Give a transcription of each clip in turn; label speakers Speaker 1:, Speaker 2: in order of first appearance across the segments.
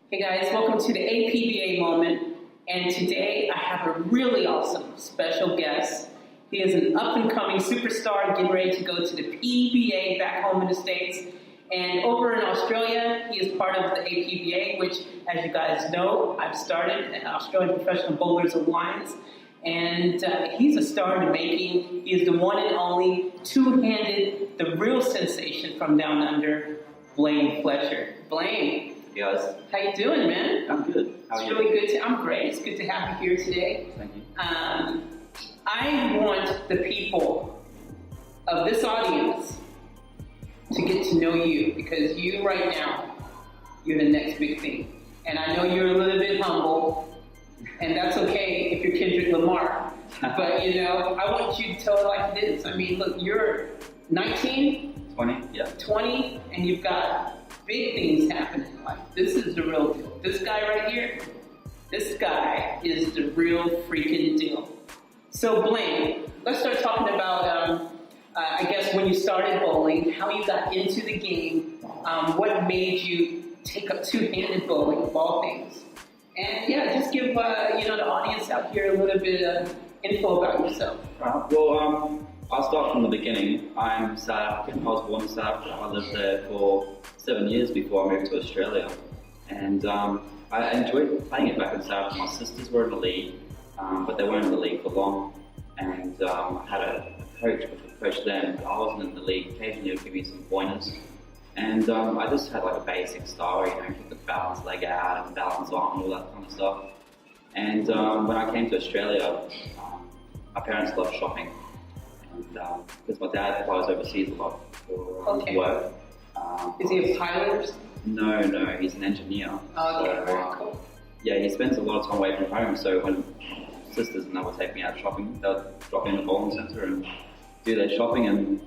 Speaker 1: Hey guys, welcome to the APBA Moment, and today I have a really awesome special guest. He is an up-and-coming superstar getting ready to go to the PBA back home in the States. And over in Australia, he is part of the APBA, which, as you guys know, I've started an Australian Professional Bowlers Alliance. And he's a star in the making. He is the one and only two-handed, the real sensation from down under, Blayne Fletcher. Blayne.
Speaker 2: Hey guys.
Speaker 1: How you doing, man?
Speaker 2: I'm good. How are you?
Speaker 1: It's really good. I'm great. It's good to have you here today.
Speaker 2: Thank you.
Speaker 1: I want the people of this audience to get to know you because you right now, you're the next big thing. And I know you're a little bit humble, and that's okay if you're Kendrick Lamar. But, I want you to tell it like it is. I mean, look, you're 19?
Speaker 2: 20, yeah.
Speaker 1: 20, and you've got big things happening. Like, this is the real deal. This guy right here, this guy is the real freaking deal. So, Blayne, let's start talking about, I guess, when you started bowling, how you got into the game, what made you take up two-handed bowling of all things. And, yeah, just give, the audience out here a little bit of info about yourself.
Speaker 2: I'll start from the beginning. I'm South African. I was born in South Africa. I lived there for 7 years before I moved to Australia. And I enjoyed playing it back in South Africa. My sisters were in the league, but they weren't in the league for long. And I had a coach which would coach them, but I wasn't in the league. Occasionally he would give me some pointers. And I just had like a basic style, keep the balance leg out and balance on, all that kind of stuff. And when I came to Australia, my parents loved shopping. And because my dad flies overseas a lot for work.
Speaker 1: Is he a pilot?
Speaker 2: No, he's an engineer.
Speaker 1: Okay, very cool.
Speaker 2: Yeah, he spends a lot of time away from home, so when sisters and I would take me out shopping, they'll drop in the bowling centre and do their shopping. And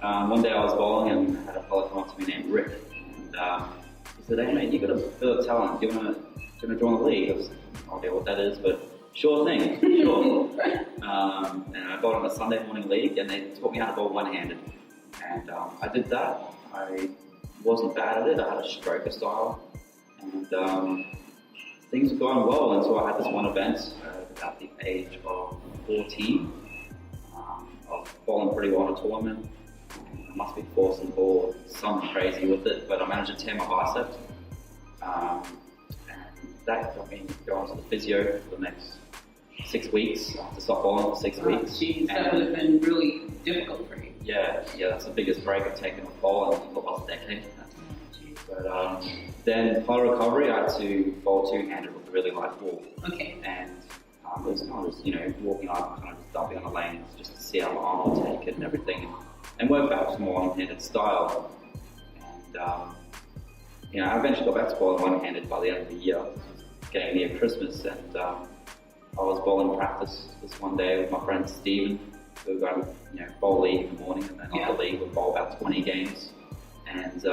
Speaker 2: one day I was bowling and I had a fellow come up to me named Rick. And he said, "Hey mate, you got a bit of talent. Do you want to join the league?" I was like, "I don't know what that is, but sure thing, sure." And I bowled on a Sunday morning league and they taught me how to bowl one-handed. And I did that. I wasn't bad at it. I had a stroker style. And things were going well until I had this one event about the age of 14. I was bowling pretty well in a tournament. I must be forcing the ball something crazy with it, but I managed to tear my bicep. And that got me going to the physio for the next 6 weeks. I had to stop bowling for 6 weeks.
Speaker 1: Geez, that would have been really difficult for you.
Speaker 2: Yeah, that's the biggest break I've taken with bowling in the last decade. But then for recovery, I had to bowl two-handed with a really light ball.
Speaker 1: Okay.
Speaker 2: And it was kind of just, walking up, kind of just dumping on the lane just to see how my arm would take it and everything. And work back to more one-handed style. And, I eventually got back to bowling one-handed by the end of the year. Getting near Christmas, and I was bowling practice this one day with my friend Steven. We were going to, bowl league in the morning, and then after league we'd bowl about 20 games. And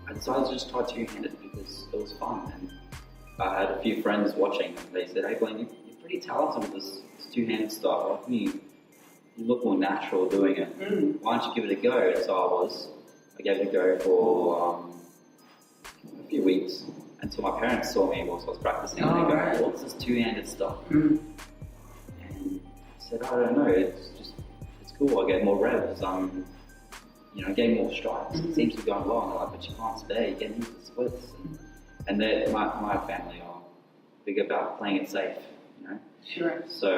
Speaker 2: I decided to just try two-handed because it was fun. And I had a few friends watching, and they said, "Hey Blayne, you're pretty talented with this two-handed stuff. Why can you look more natural doing it? Why don't you give it a go?" So I gave it a go for a few weeks until my parents saw me whilst I was practicing. And they go, "What's this two-handed stuff?" And I said, "I don't know, it's cool. I get more revs. Getting more strikes. It seems to be going well." And they're like, "But you can't stay, you get into the splits." And my family are big about playing it safe,
Speaker 1: Sure.
Speaker 2: So,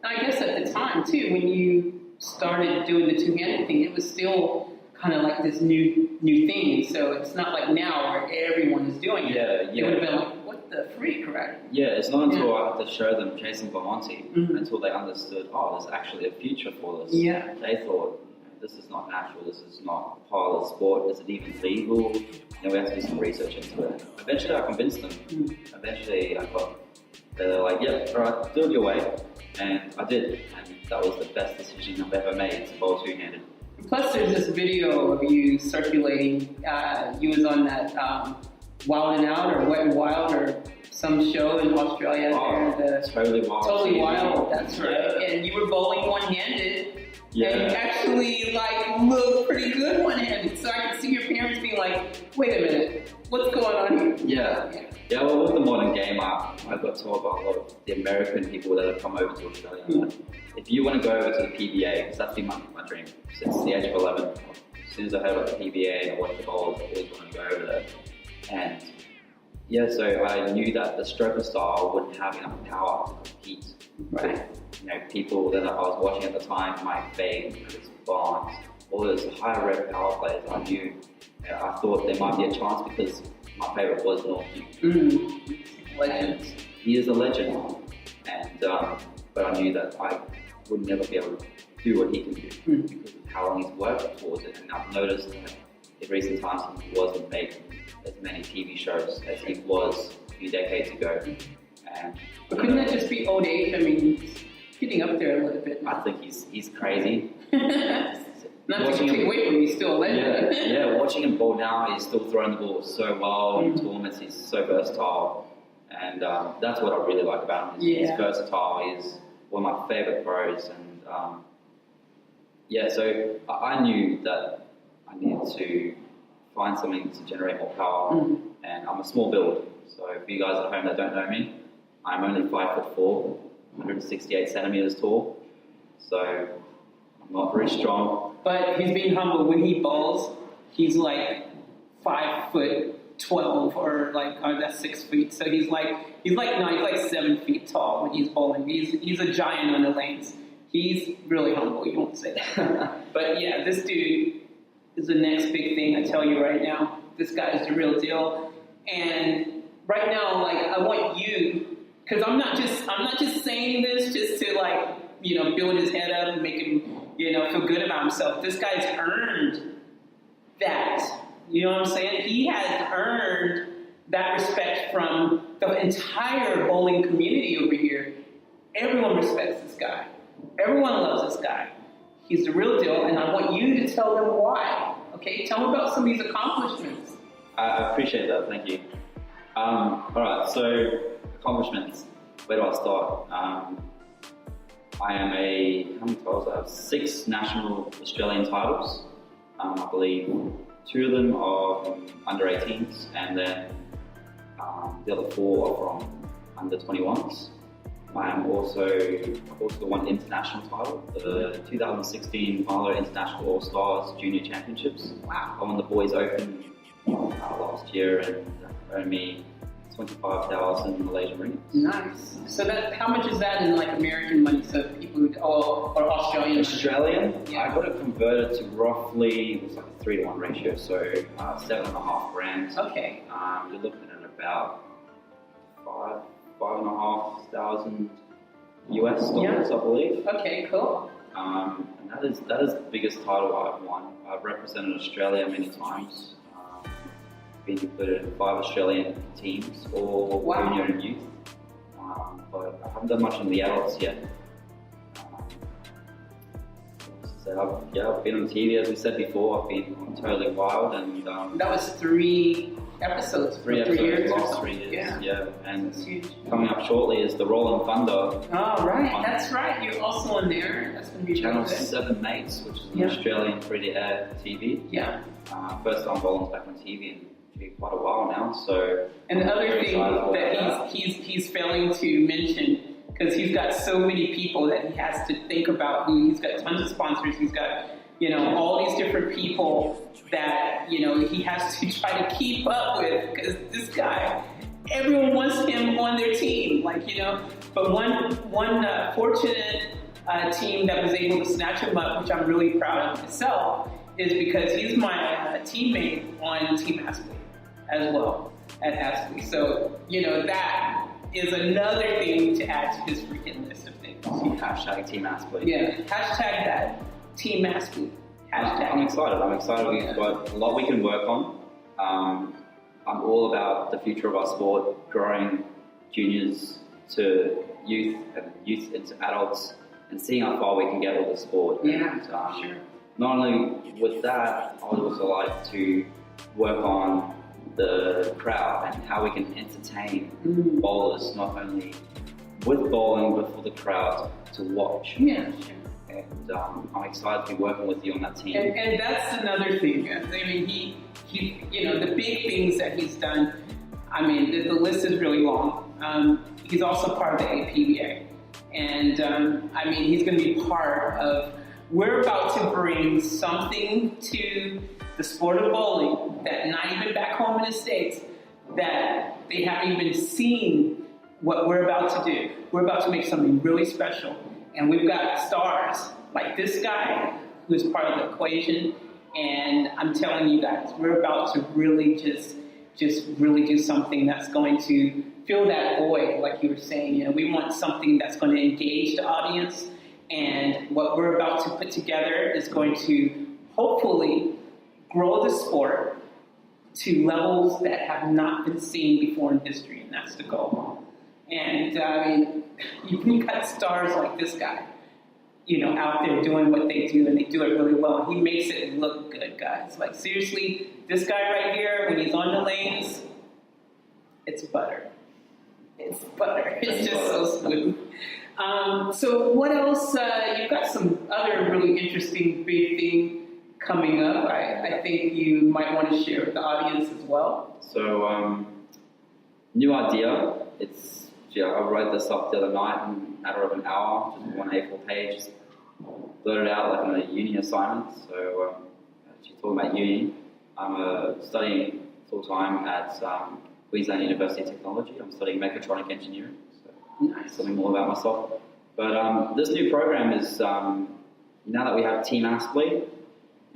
Speaker 1: I guess at the time too, when you started doing the two-handed thing, it was still kind of like this new thing. So it's not like now where everyone is doing it.
Speaker 2: Yeah.
Speaker 1: It would have been like, what the freak, right?
Speaker 2: Yeah, it's not until I had to show them chasing Bamonti until they understood, there's actually a future for this.
Speaker 1: Yeah.
Speaker 2: They thought, this is not natural, this is not part of the sport, is it even legal? We have to do some research into it. Eventually I convinced them. Eventually they're like, "Yeah, alright, do it your way." And I did. And that was the best decision I've ever made to bowl two-handed.
Speaker 1: Plus there's this video of you circulating, you was on that Wild and Out or Wet and Wild or some show in Australia.
Speaker 2: Totally Wild.
Speaker 1: Totally Wild, that's right. Yeah. And you were bowling one-handed. Yeah. And you actually look pretty good one-handed. So I can see your parents parents being like, wait a minute, what's going on here?
Speaker 2: Yeah, well, with the modern game, I got told by a lot of the American people that have come over to Australia that if you want to go over to the PBA, because that's been my dream since the age of 11. As soon as I heard about the PBA and I watched the bowls, I always wanted to go over there. And yeah, so I knew that the stroker style wouldn't have enough power to compete.
Speaker 1: Right.
Speaker 2: You know, people that I was watching at the time, Mike Fay, Chris Barnes, all those higher rep power players I knew. I thought there might be a chance because my favourite was North Duke.
Speaker 1: Legend.
Speaker 2: He is a legend, and but I knew that I would never be able to do what he can do because of how long he's worked towards it. And I've noticed that in recent times he wasn't making as many TV shows as he was a few decades ago. And
Speaker 1: but couldn't that just be old age? I mean, he's getting up there a little bit.
Speaker 2: I think he's crazy.
Speaker 1: Not to take away from him, he's still a legend.
Speaker 2: Yeah, watching him bowl now, he's still throwing the ball so well in tournaments. He's so versatile, and that's what I really like about him. He's versatile. He's one of my favourite pros, and so I knew that I needed to find something to generate more power, and I'm a small build. So for you guys at home that don't know me, I'm only 5'4", 168 centimeters tall. So I'm not very strong.
Speaker 1: But he's being humble. When he bowls, he's like 5'12" or like that's 6 feet. So he's like 7 feet tall when he's bowling. He's a giant on the lanes. He's really humble. You won't say that. But yeah, this dude is the next big thing. I tell you right now, this guy is the real deal. And right now, like I want you, because I'm not just saying this just to like build his head up and make him feel good about himself. This guy's earned that. You know what I'm saying? He has earned that respect from the entire bowling community over here. Everyone respects this guy. Everyone loves this guy. He's the real deal, and I want you to tell them why. Okay? Tell them about some of these accomplishments. I
Speaker 2: appreciate that. Thank you. All right, so accomplishments. Where do I start? I am how many titles? I have 6 national Australian titles. I believe 2 of them are from under 18s, and then the other 4 are from under 21s. I've also won international title, the 2016 Milo International All-Stars Junior Championships. Wow. I won the Boys Open last year and earned me 25,000 Malaysian ringgit. Nice. So how much is that in like American money? So people or Australian? Australian. Yeah. I got it converted to roughly, it was like a 3-to-1 ratio, so 7.5 grand. Okay. You're looking at about $5,500 US dollars, I believe. Okay, cool. And that is the biggest title I've won. I've represented Australia many times. Been included in 5 Australian teams, all junior and youth. But I haven't done much in the adults yet. So I've been on TV, as we said before. I've been on Totally Wild, and that was 3 episodes. 3 years. Last 3 years. Yeah. And coming up shortly is the Rolling Thunder. Oh right, that's right. You're also on there. That's going to be Channel 7 Mates, which is an Australian free-to-air TV. Yeah. First time bowling's back on TV in quite a while now. So. And the other thing that he's failing to mention, because he's got so many people that he has to think about. He's got tons of sponsors. He's got all these different people that he has to try to keep up with, because this guy, everyone wants him on their team, But one fortunate team that was able to snatch him up, which I'm really proud of myself, is because he's my teammate on Team Aspley as well at Aspley. So that is another thing to add to his freaking list of things. Hashtag Team Aspley. Yeah, hashtag that. Team Aspley. Hashtag. I'm excited. We've got a lot we can work on. I'm all about the future of our sport, growing juniors to youth and youth into adults, and seeing how far we can get with the sport. Yeah, and, sure. Not only with that, I would also like to work on the crowd and how we can entertain bowlers, not only with bowling, but for the crowd to watch. Yeah, sure. And I'm excited to be working with you on that team. And that's another thing. I mean, he
Speaker 1: the big things that he's done, I mean, the list is really long. He's also part of the APBA. And I mean, he's going to be part of, we're about to bring something to the sport of bowling that not even back home in the States, that they haven't even seen what we're about to do. We're about to make something really special. And we've got stars like this guy who's part of the equation. And I'm telling you guys, we're about to really just really do something that's going to fill that void, like you were saying. We want something that's going to engage the audience. And what we're about to put together is going to hopefully grow the sport to levels that have not been seen before in history, and that's the goal. And I mean, you've got stars like this guy, out there doing what they do, and they do it really well. He makes it look good, guys. Like, seriously, this guy right here, when he's on the lanes, it's butter. It's butter. It's just so smooth. So what else? You've got some other really interesting big thing coming up. I think you might want to share with the audience as well.
Speaker 2: So, new idea. I wrote this up the other night in a matter of an hour, just one A4 page, just blurted out like on a uni assignment. So, actually talking about uni, I'm studying full-time at Queensland University of Technology. I'm studying mechatronic engineering, so
Speaker 1: Nice.
Speaker 2: something more about myself. But this new program is, now that we have Team APBA,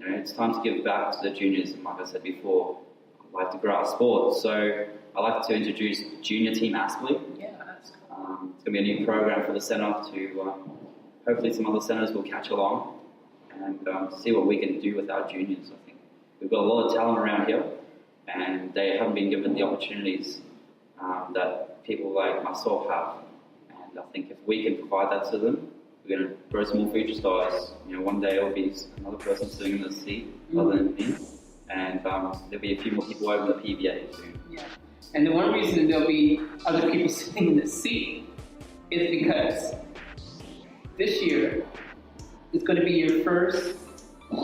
Speaker 2: it's time to give back to the juniors. And like I said before, I like to grow our sport. So I like to introduce Junior Team APBA.
Speaker 1: Yeah, that's cool.
Speaker 2: It's going to be a new program for the centre to hopefully some other centres will catch along and see what we can do with our juniors. I think we've got a lot of talent around here, and they haven't been given the opportunities that people like myself have. And I think if we can provide that to them, we're going to grow some more future stars. One day it'll be another person sitting in the seat other than me, and there'll be a few more people over the PBA soon.
Speaker 1: Yeah. And the one reason there'll be other people sitting in the seat is because this year is going to be your first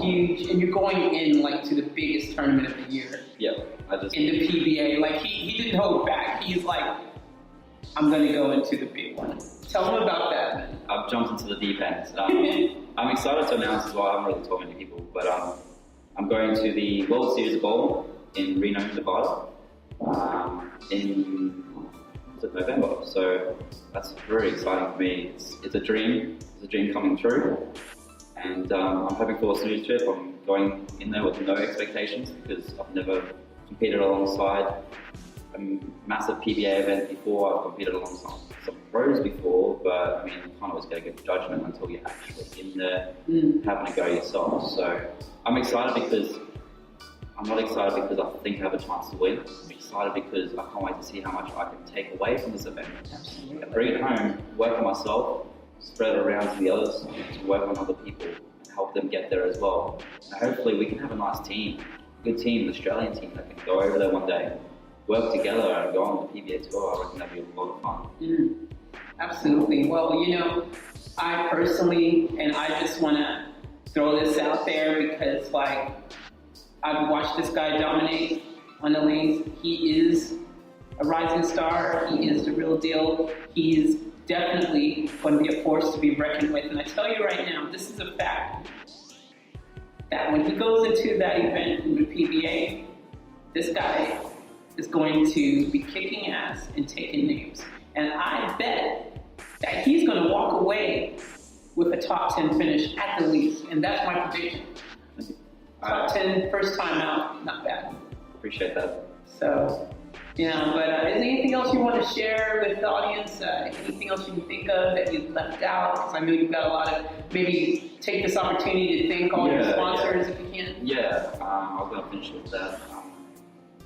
Speaker 1: huge, and you're going in like to the biggest tournament of the year.
Speaker 2: Yeah,
Speaker 1: in the PBA. Like he didn't hold back. He's like, I'm going to go into the big one. Tell them about that, man.
Speaker 2: I've jumped into the deep end. I'm excited to announce as well. I haven't really told many people, but I'm going to the World Series of Bowling in Reno, Nevada, in November. So that's very exciting for me. It's a dream. It's a dream coming true, and I'm hoping for a smooth trip. I'm going in there with no expectations because I've never competed alongside a massive PBA event before. I've competed alongside some pros before, but I mean, you can't always get a good judgment until you're actually in there having a go yourself. So I'm excited because I'm not excited because I think I have a chance to win. I'm excited because I can't wait to see how much I can take away from this event.
Speaker 1: Absolutely.
Speaker 2: And bring it home, work on myself, spread it around to the others, to work on other people and help them get there as well. And hopefully we can have a nice team, a good team, an Australian team that can go over there one day, work together and go on the PBA tour. I reckon that'd be a lot of fun.
Speaker 1: Absolutely. Well, I personally, and I just want to throw this out there because, like, I've watched this guy dominate on the lanes. He is a rising star. He is the real deal. He is definitely going to be a force to be reckoned with. And I tell you right now, this is a fact, that when he goes into that event in the PBA, this guy is going to be kicking ass and taking names. And I bet that he's going to walk away with a top 10 finish at the least. And that's my prediction. Top 10, first time out, not bad.
Speaker 2: Appreciate that.
Speaker 1: So, but is there anything else you want to share with the audience? Anything else you can think of that you've left out? Because I know you've got a lot of, maybe take this opportunity to thank all your sponsors if you can.
Speaker 2: Yeah, I was going to finish with that.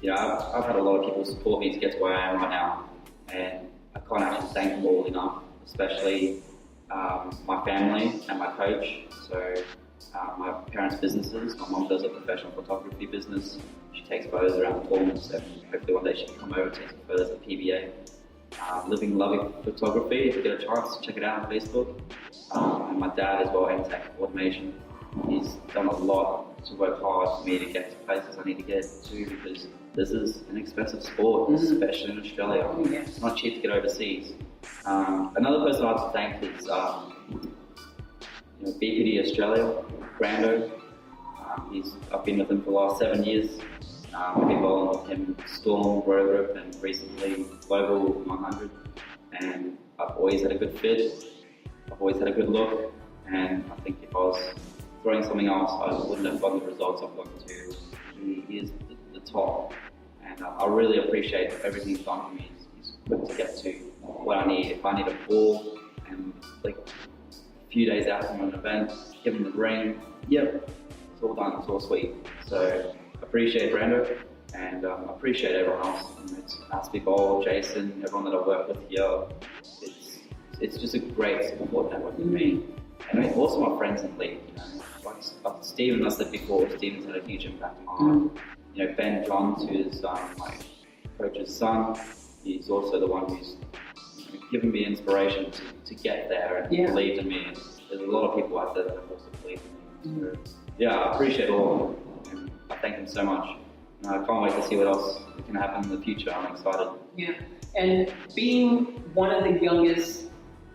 Speaker 2: I've had a lot of people support me to get to where I am right now, and I can't actually thank them all enough, especially my family and my coach. So my parents' businesses. My mom does a professional photography business. She takes photos around tournaments, and hopefully one day she can come over and take some photos at PBA. Living Loving Photography, if you get a chance, check it out on Facebook. And my dad as well, Tech Automation. He's done a lot to work hard for me to get to places I need to get to, because this is an expensive sport, especially in Australia. It's not cheap to get overseas. Another person I'd like to thank is BPD Australia, Brando. I've been with him for the last 7 years. I've been bowling with him Storm, Row Group, and recently Global 100. And I've always had a good fit. I've always had a good look. And I think if I was throwing something else, I wouldn't have gotten the results I've gotten to. He is the top. And I really appreciate everything he's done for me. He's quick to get to what I need. If I need a ball and like a few days out from an event, give him the ring, yep, it's all done, it's all sweet. So appreciate Brando, and appreciate everyone else. It's Aspie Bowl, Jason, everyone that I work with here. It's just a great support network for me. And also my friends in the league, like Stephen, I said before, Stephen's had a huge impact on my life. Ben Johns, who's my coach's son, he's also the one who's given me inspiration to get there and believed in me. And there's a lot of people out there that have also believed in me. So, yeah, I appreciate all of them, and I thank them so much. And I can't wait to see what else can happen in the future. I'm excited. Yeah,
Speaker 1: and being one of the youngest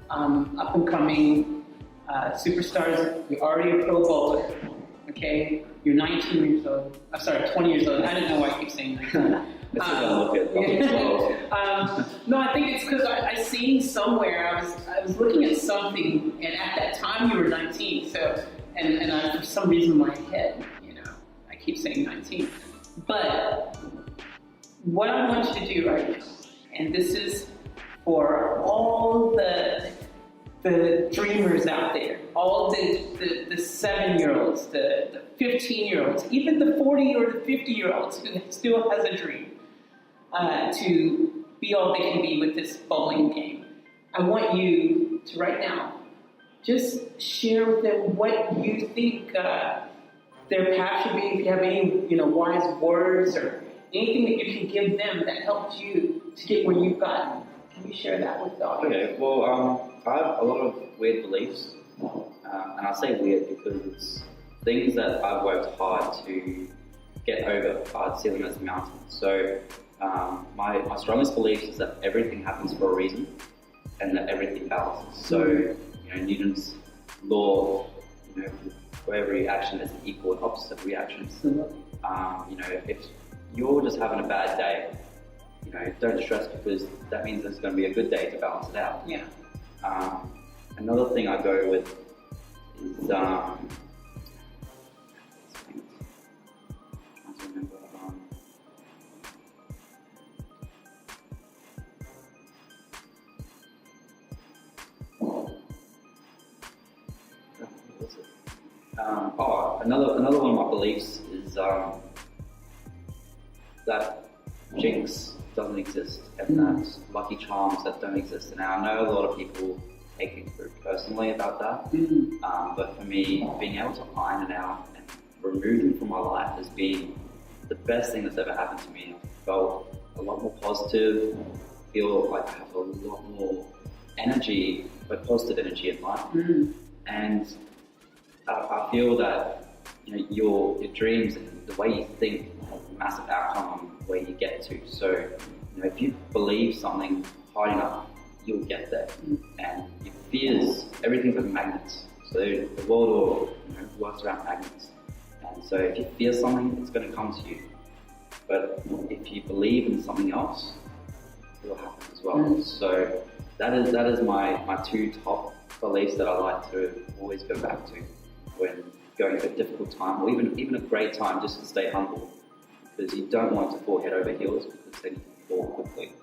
Speaker 1: up and coming superstars, you're already a pro bowler. Okay, you're 19 years old. I'm sorry, 20 years old. I don't know why I keep saying 19. No, I think it's because I seen somewhere, I was looking at something, and at that time you were 19. So, and I, for some reason in my head, I keep saying 19. But what I want you to do right now, and this is for all the dreamers out there, all the 7-year-olds, the 15-year-olds, even the 40 or the 50-year-olds who still has a dream to be all they can be with this bowling game. I want you to right now just share with them what you think their path should be. If you have any wise words or anything that you can give them that helped you to get where you've gotten. Can you share that with the audience?
Speaker 2: Okay, well, I have a lot of weird beliefs, and I say weird because it's things that I've worked hard to get over. I'd see them as mountains. So my strongest belief is that everything happens for a reason, and that everything balances. So Newton's law, for every action there's an equal and opposite reaction. If you're just having a bad day, don't stress, because that means there's going to be a good day to balance it out.
Speaker 1: Yeah.
Speaker 2: Another thing I go with is another one of my beliefs is that jinx doesn't exist, and that lucky charms that don't exist. And I know a lot of people take it very personally about that, but for me, being able to iron it out and remove them from my life has been the best thing that's ever happened to me. I felt a lot more positive, feel like I have a lot more energy, but positive energy in life. And I feel that your dreams and the way you think has a massive outcome on where you get to. So if you believe something hard enough, you'll get there. And your fears, everything's like magnets. So the world order works around magnets. And so if you fear something, it's going to come to you. But if you believe in something else, it'll happen as well. So that is my two top beliefs that I like to always go back to when going through a difficult time, or even a great time, just to stay humble, because you don't want to fall head over heels, because then you fall quickly.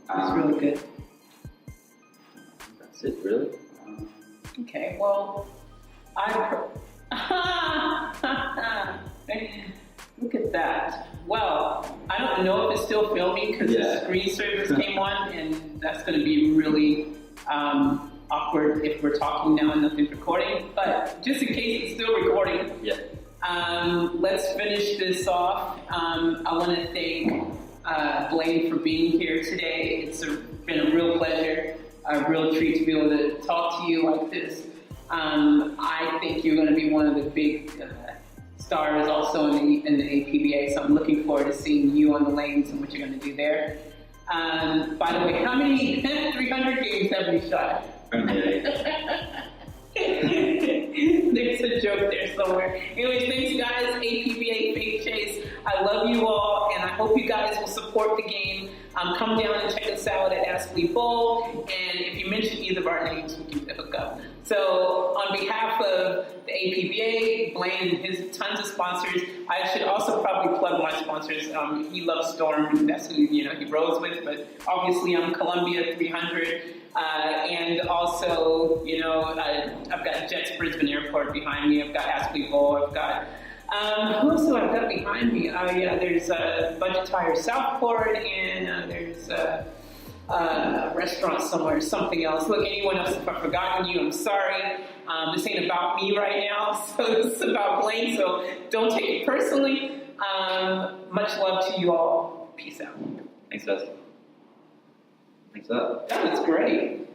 Speaker 1: That's really good.
Speaker 2: That's it, really.
Speaker 1: Okay, well, look at that. Well, I don't know if it's still filming because the screen savers came on, and that's going to be really awkward if we're talking now and nothing's recording. But just in case it's still recording, let's finish this off. I want to thank Blayne for being here today. It's been a real pleasure, a real treat to be able to talk to you like this. I think you're going to be one of the big stars also in the APBA, so I'm looking forward to seeing you on the lanes and what you're going to do there. By the way, how many 300 games have you shot? There's a joke there somewhere. Anyways, thanks guys, APBA Faith Chase. I love you all, and I hope you guys will support the game. Come down and check us out at Aspley Bowl, and if you mention either of our names, we can hook up. So on behalf of the APBA, Blayne and his tons of sponsors, I should also probably plug my sponsors. He loves Storm, that's who he rows with, but obviously I'm Columbia 300. And also, I've got Jets Brisbane Airport behind me. I've got Aspley Bowl. I've got, who else do I've got behind me? There's Budget Tire Southport, and there's a restaurant somewhere, something else. Look, anyone else, if I've forgotten you, I'm sorry. This ain't about me right now, so it's about Blayne, so don't take it personally. Much love to you all. Peace out.
Speaker 2: Thanks, guys. Thanks up.
Speaker 1: That was great.